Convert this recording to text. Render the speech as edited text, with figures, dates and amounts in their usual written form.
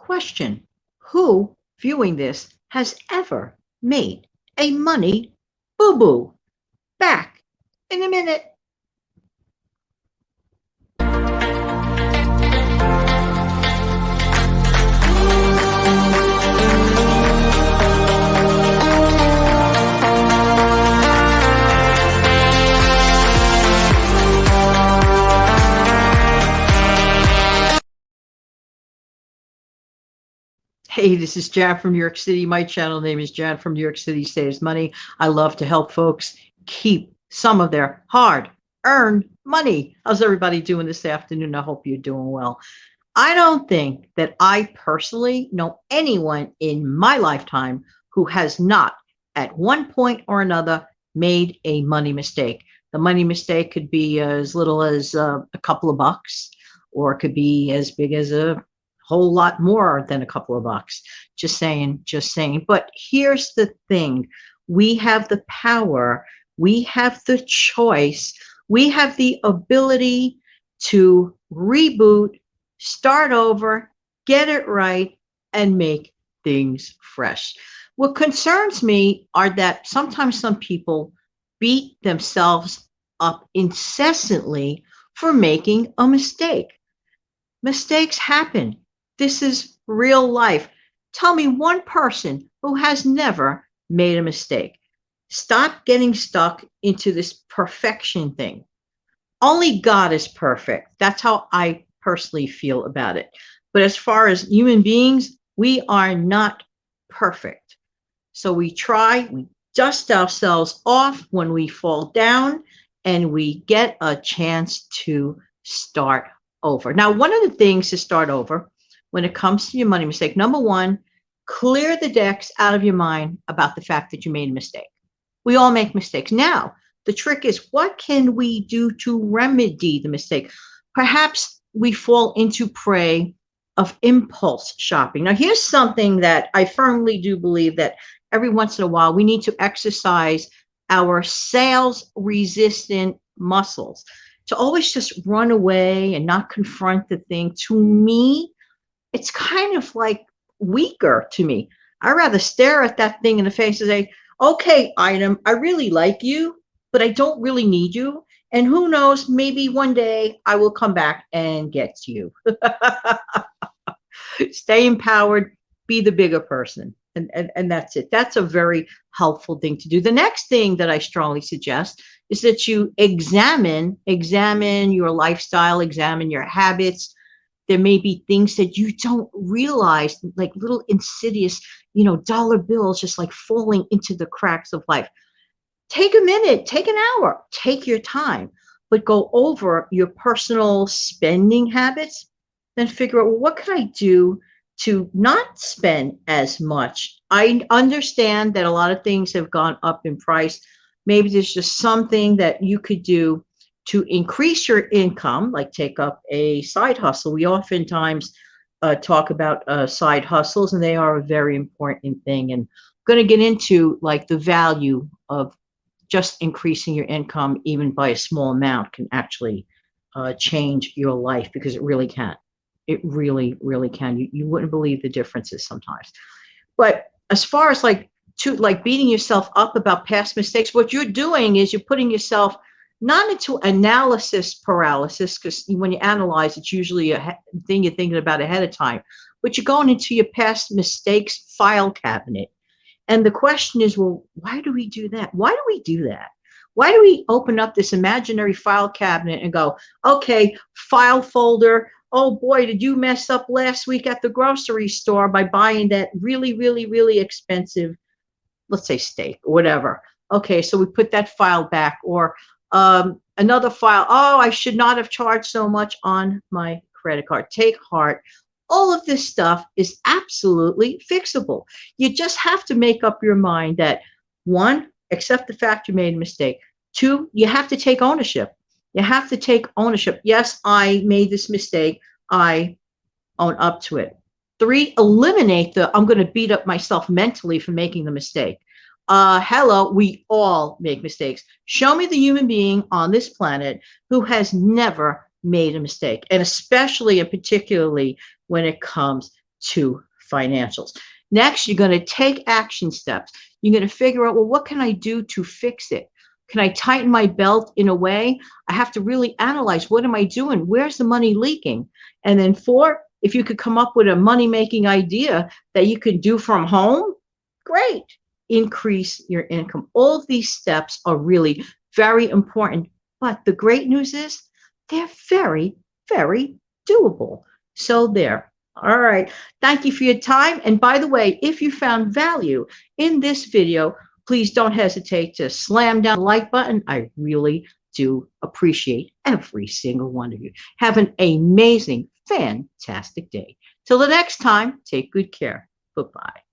Question: who viewing this has ever made a money boo boo? Back in a minute. Hey, this is Jan from New York City. My channel name is Jan from New York City Saves Money. I love to help folks keep some of their hard earned money. How's everybody doing this afternoon? I hope you're doing well. I don't think that I personally know anyone in my lifetime who has not, at one point or another, made a money mistake. The money mistake could be as little as a couple of bucks, or it could be as big as a whole lot more than a couple of bucks. Just saying, just saying. But here's the thing: we have the power, we have the choice, we have the ability to reboot, start over, get it right, and make things fresh. What concerns me are that sometimes some people beat themselves up incessantly for making a mistake. Mistakes happen. This is real life. Tell me one person who has never made a mistake. Stop getting stuck into this perfection thing. Only God is perfect. That's how I personally feel about it. But as far as human beings, we are not perfect. So we try, we dust ourselves off when we fall down, and we get a chance to start over. Now, one of the things to start over when it comes to your money mistake, number one, clear the decks out of your mind about the fact that you made a mistake. We all make mistakes. Now, the trick is, what can we do to remedy the mistake? Perhaps we fall into prey of impulse shopping. Now, here's something that I firmly do believe, that every once in a while we need to exercise our sales resistant muscles. To always just run away and not confront the thing, to me, it's kind of like weaker to me. I'd rather stare at that thing in the face and say, okay, item, I really like you, but I don't really need you. And who knows, maybe one day I will come back and get you. Stay empowered, be the bigger person. And that's it. That's a very helpful thing to do. The next thing that I strongly suggest is that you examine your lifestyle, examine your habits. There may be things that you don't realize, like little insidious, dollar bills just like falling into the cracks of life. Take a minute, take an hour, take your time, but go over your personal spending habits. Then figure out, well, what can I do to not spend as much? I understand that a lot of things have gone up in price. Maybe there's just something that you could do to increase your income, like take up a side hustle. We oftentimes talk about side hustles, and they are a very important thing. And I'm going to get into like the value of just increasing your income, even by a small amount, can actually change your life, because it really can. It really, really can. You wouldn't believe the differences sometimes. But as far as like beating yourself up about past mistakes, what you're doing is you're putting yourself not into analysis paralysis, because when you analyze, it's usually a thing you're thinking about ahead of time, but you're going into your past mistakes file cabinet. And the question is, well, why do we do that? Why do we do that? Why do we open up this imaginary file cabinet and go, okay, file folder, oh boy, did you mess up last week at the grocery store by buying that really, really, really expensive, let's say steak or whatever. Okay, so we put that file back. Or another file, oh, I should not have charged so much on my credit card. Take heart. All of this stuff is absolutely fixable. You just have to make up your mind that, one, accept the fact you made a mistake. Two, you have to take ownership. You have to take ownership. Yes, I made this mistake. I own up to it. Three, eliminate the I'm going to beat up myself mentally for making the mistake. Hello, we all make mistakes. Show me the human being on this planet who has never made a mistake, and especially and particularly when it comes to financials. Next, you're going to take action steps. You're going to figure out, well, what can I do to fix it? Can I tighten my belt in a way? I have to really analyze, what am I doing? Where's the money leaking? And then 4, if you could come up with a money-making idea that you can do from home, great. Increase your income. All of these steps are really very important. But the great news is they're very, very doable. So there. All right. Thank you for your time. And by the way, if you found value in this video, please don't hesitate to slam down the like button. I really do appreciate every single one of you. Have an amazing, fantastic day. Till the next time, take good care. Bye-bye.